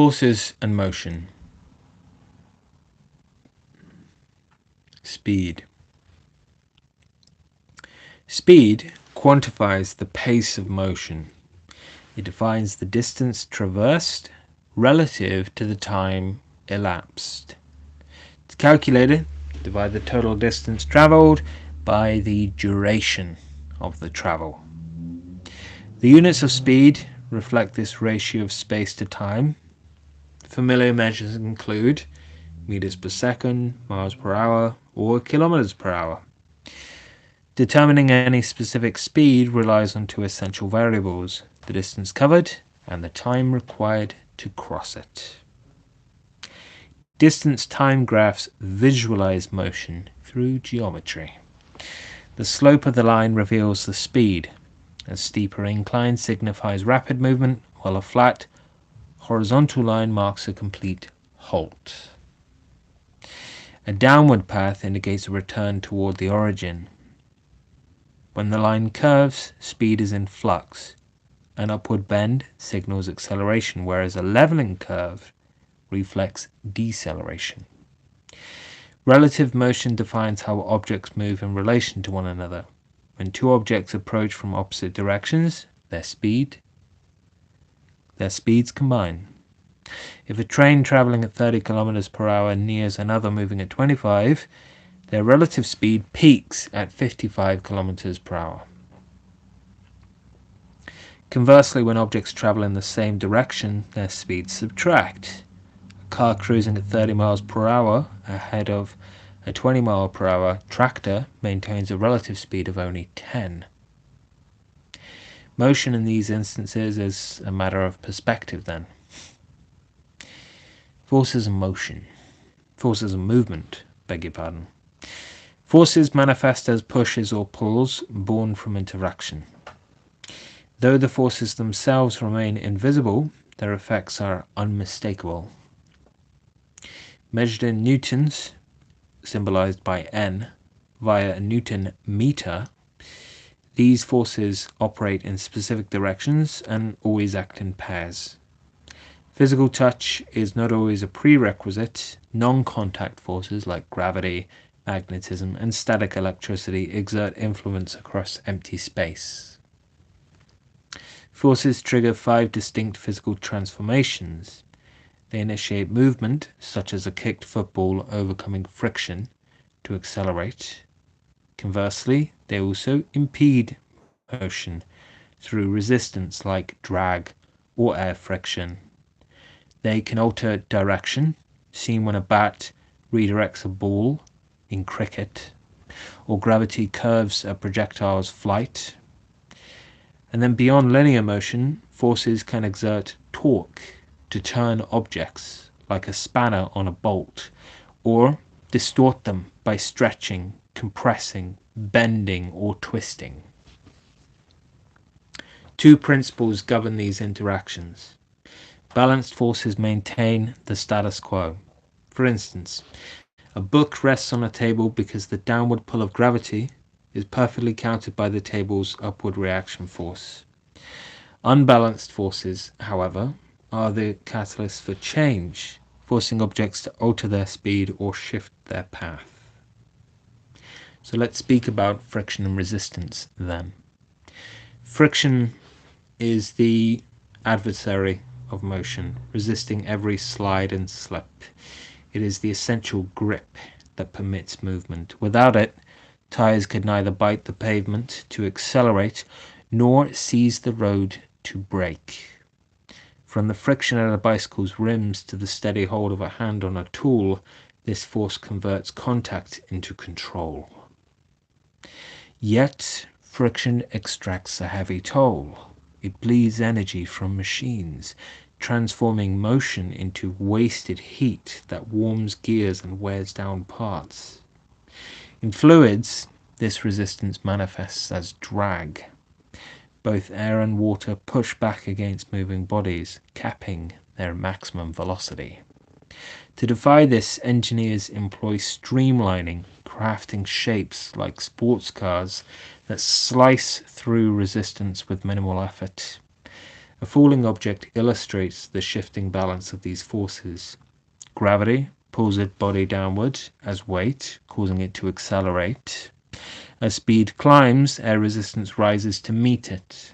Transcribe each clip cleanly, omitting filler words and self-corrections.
Forces and motion. Speed. Speed quantifies the pace of motion. It defines the distance traversed relative to the time elapsed. It's calculated, divide the total distance traveled by the duration of the travel. The units of speed reflect this ratio of space to time. Familiar measures include meters per second, miles per hour, or kilometers per hour. Determining any specific speed relies on two essential variables: the distance covered and the time required to cross it. Distance-time graphs visualize motion through geometry. The slope of the line reveals the speed. A steeper incline signifies rapid movement, while a flat, horizontal line marks a complete halt. A downward path indicates a return toward the origin. When the line curves, speed is in flux. An upward bend signals acceleration, whereas a leveling curve reflects deceleration. Relative motion defines how objects move in relation to one another. When two objects approach from opposite directions, their speeds combine. If a train traveling at 30 kilometers per hour nears another moving at 25, their relative speed peaks at 55 kilometers per hour. Conversely, when objects travel in the same direction, their speeds subtract. A car cruising at 30 miles per hour ahead of a 20 mile per hour tractor maintains a relative speed of only 10. Motion in these instances is a matter of perspective then. Forces and movement, beg your pardon. Forces manifest as pushes or pulls born from interaction. Though the forces themselves remain invisible, their effects are unmistakable. Measured in newtons, symbolized by N, via a Newton meter, these forces operate in specific directions and always act in pairs. Physical touch is not always a prerequisite. Non-contact forces like gravity, magnetism, and static electricity exert influence across empty space. Forces trigger 5 distinct physical transformations. They initiate movement, such as a kicked football overcoming friction to accelerate. Conversely, they also impede motion through resistance like drag or air friction. They can alter direction, seen when a bat redirects a ball in cricket, or gravity curves a projectile's flight. And then beyond linear motion, forces can exert torque to turn objects like a spanner on a bolt, or distort them by stretching, compressing, bending, or twisting. Two principles govern these interactions. Balanced forces maintain the status quo. For instance, a book rests on a table because the downward pull of gravity is perfectly countered by the table's upward reaction force. Unbalanced forces, however, are the catalyst for change, forcing objects to alter their speed or shift their path. So let's speak about friction and resistance then. Friction is the adversary of motion, resisting every slide and slip. It is the essential grip that permits movement. Without it, tires could neither bite the pavement to accelerate nor seize the road to brake. From the friction at a bicycle's rims to the steady hold of a hand on a tool, this force converts contact into control. Yet, friction extracts a heavy toll. It bleeds energy from machines, transforming motion into wasted heat that warms gears and wears down parts. In fluids, this resistance manifests as drag. Both air and water push back against moving bodies, capping their maximum velocity. To defy this, engineers employ streamlining, crafting shapes like sports cars that slice through resistance with minimal effort. A falling object illustrates the shifting balance of these forces. Gravity pulls its body downward as weight, causing it to accelerate. As speed climbs, air resistance rises to meet it.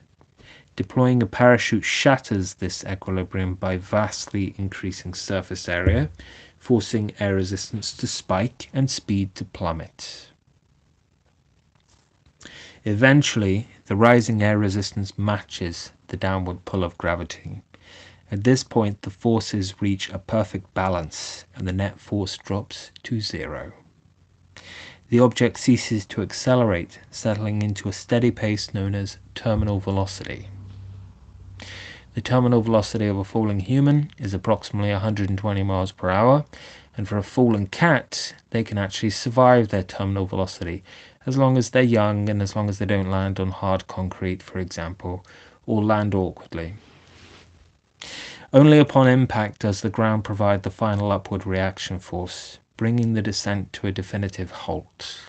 Deploying a parachute shatters this equilibrium by vastly increasing surface area, forcing air resistance to spike and speed to plummet. Eventually, the rising air resistance matches the downward pull of gravity. At this point, the forces reach a perfect balance and the net force drops to zero. The object ceases to accelerate, settling into a steady pace known as terminal velocity. The terminal velocity of a falling human is approximately 120 miles per hour, and for a falling cat, they can actually survive their terminal velocity as long as they're young and as long as they don't land on hard concrete, for example, or land awkwardly. Only upon impact does the ground provide the final upward reaction force, bringing the descent to a definitive halt.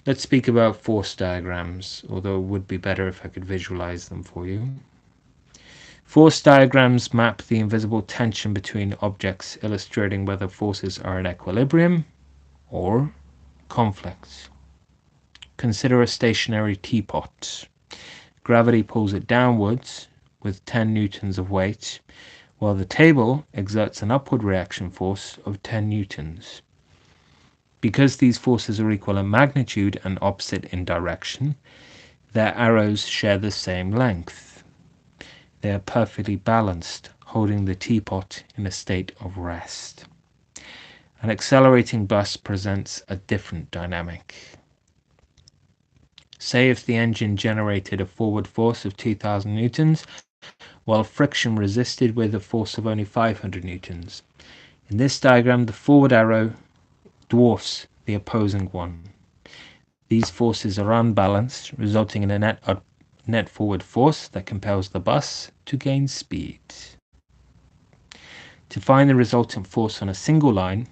Let's speak about force diagrams, although it would be better if I could visualize them for you. Force diagrams map the invisible tension between objects, illustrating whether forces are in equilibrium or conflict. Consider a stationary teapot. Gravity pulls it downwards with 10 newtons of weight, while the table exerts an upward reaction force of 10 newtons. Because these forces are equal in magnitude and opposite in direction, their arrows share the same length. They are perfectly balanced, holding the teapot in a state of rest. An accelerating bus presents a different dynamic. Say if the engine generated a forward force of 2,000 newtons, while friction resisted with a force of only 500 newtons. In this diagram, the forward arrow dwarfs the opposing one. These forces are unbalanced, resulting in a net forward force that compels the bus to gain speed. To find the resultant force on a single line,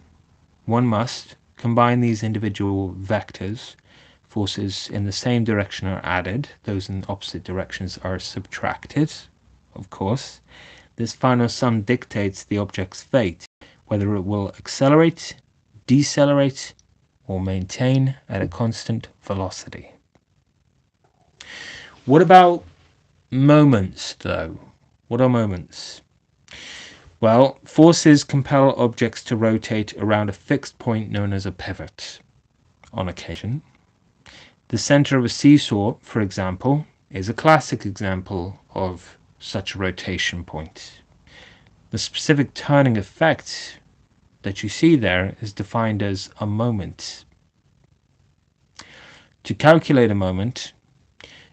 one must combine these individual vectors. Forces in the same direction are added, those in opposite directions are subtracted, of course. This final sum dictates the object's fate, whether it will accelerate, decelerate, or maintain at a constant velocity. What about moments, though? What are moments? Well, forces compel objects to rotate around a fixed point known as a pivot. On occasion, the center of a seesaw, for example, is a classic example of such a rotation point. The specific turning effect that you see there is defined as a moment. To calculate a moment,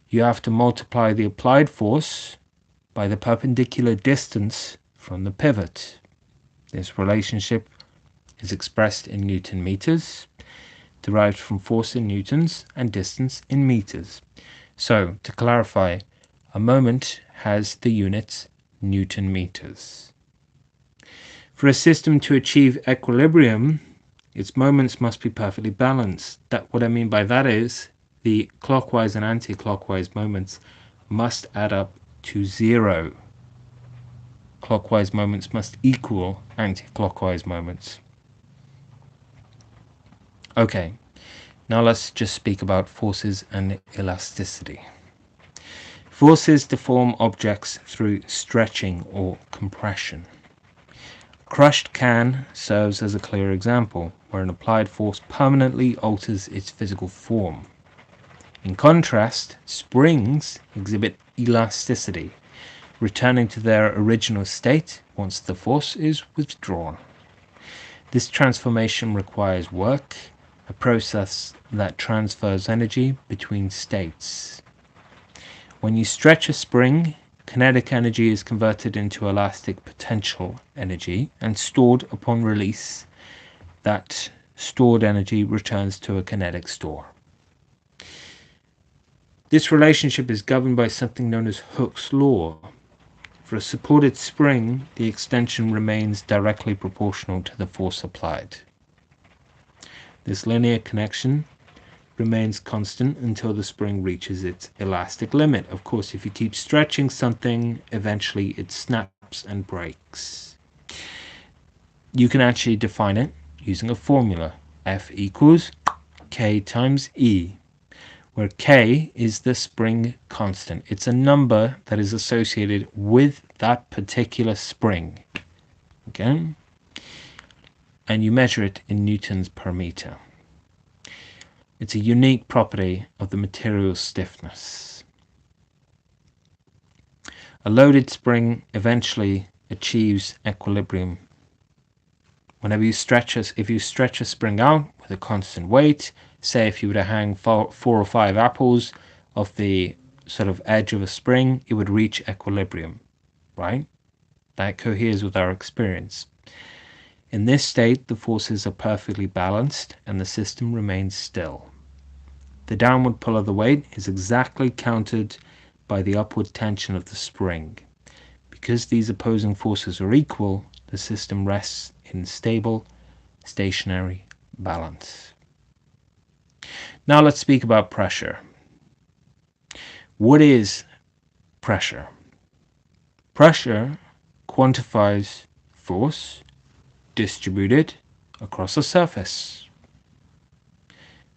you have to multiply the applied force by the perpendicular distance from the pivot. This relationship is expressed in Newton meters, derived from force in newtons and distance in meters. So, to clarify, a moment has the units Newton meters. For a system to achieve equilibrium, its moments must be perfectly balanced. What I mean by that is the clockwise and anti-clockwise moments must add up to zero. Clockwise moments must equal anti-clockwise moments. Okay, now let's just speak about forces and elasticity. Forces deform objects through stretching or compression. A crushed can serves as a clear example, where an applied force permanently alters its physical form. In contrast, springs exhibit elasticity, returning to their original state once the force is withdrawn. This transformation requires work, a process that transfers energy between states. When you stretch a spring, kinetic energy is converted into elastic potential energy and stored upon release. That stored energy returns to a kinetic store. This relationship is governed by something known as Hooke's law. For a supported spring, the extension remains directly proportional to the force applied. This linear connection remains constant until the spring reaches its elastic limit. Of course, if you keep stretching something, eventually it snaps and breaks. You can actually define it using a formula. F equals K times E, where K is the spring constant. It's a number that is associated with that particular spring. Okay? And you measure it in newtons per meter. It's a unique property of the material's stiffness. A loaded spring eventually achieves equilibrium. Whenever you if you stretch a spring out with a constant weight, say if you were to hang 4 or 5 apples off the sort of edge of a spring, it would reach equilibrium, right? That coheres with our experience. In this state, the forces are perfectly balanced and the system remains still. The downward pull of the weight is exactly countered by the upward tension of the spring. Because these opposing forces are equal, the system rests in stable, stationary balance. Now let's speak about pressure. What is pressure? Pressure quantifies force distributed across a surface.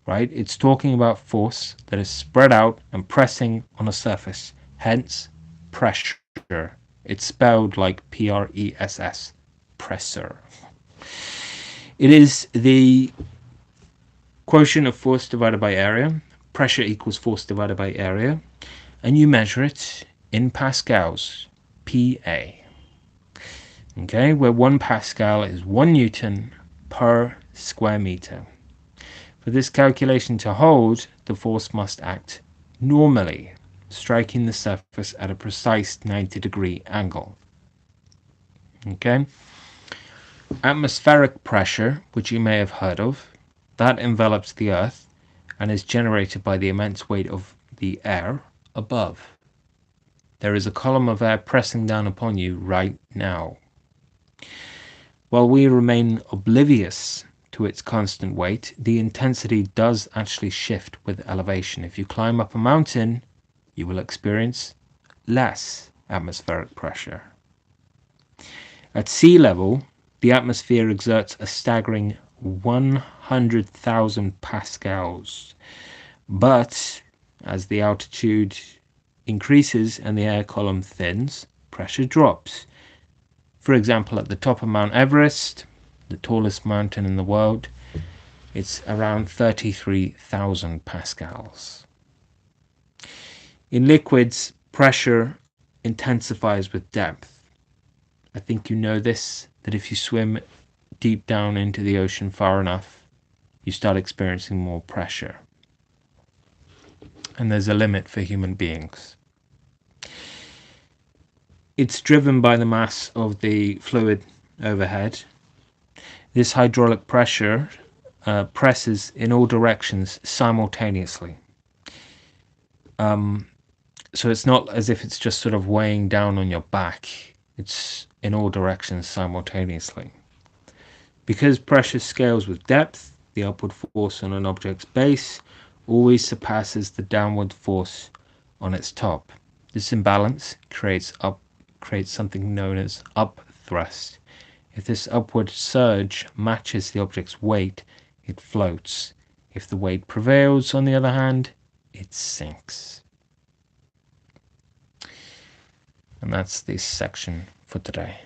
Right? It's talking about force that is spread out and pressing on a surface, hence pressure. It's spelled like P-R-E-S-S, pressure. It is the quotient of force divided by area. Pressure equals force divided by area, and you measure it in pascals, PA. Okay, where 1 pascal is 1 newton per square meter. For this calculation to hold, the force must act normally, striking the surface at a precise 90-degree angle. Okay? Atmospheric pressure, which you may have heard of, that envelops the Earth and is generated by the immense weight of the air above. There is a column of air pressing down upon you right now. While we remain oblivious to its constant weight, the intensity does actually shift with elevation. If you climb up a mountain, you will experience less atmospheric pressure. At sea level, the atmosphere exerts a staggering 100,000 pascals. But as the altitude increases and the air column thins, pressure drops. For example, at the top of Mount Everest, the tallest mountain in the world, it's around 33,000 pascals. In liquids, pressure intensifies with depth. I think you know this, that if you swim deep down into the ocean far enough, you start experiencing more pressure. And there's a limit for human beings. It's driven by the mass of the fluid overhead. This hydraulic pressure presses in all directions simultaneously. So it's not as if it's just sort of weighing down on your back. It's in all directions simultaneously. Because pressure scales with depth, the upward force on an object's base always surpasses the downward force on its top. This imbalance creates something known as upthrust. If this upward surge matches the object's weight, it floats. If the weight prevails, on the other hand, it sinks. And that's this section for today.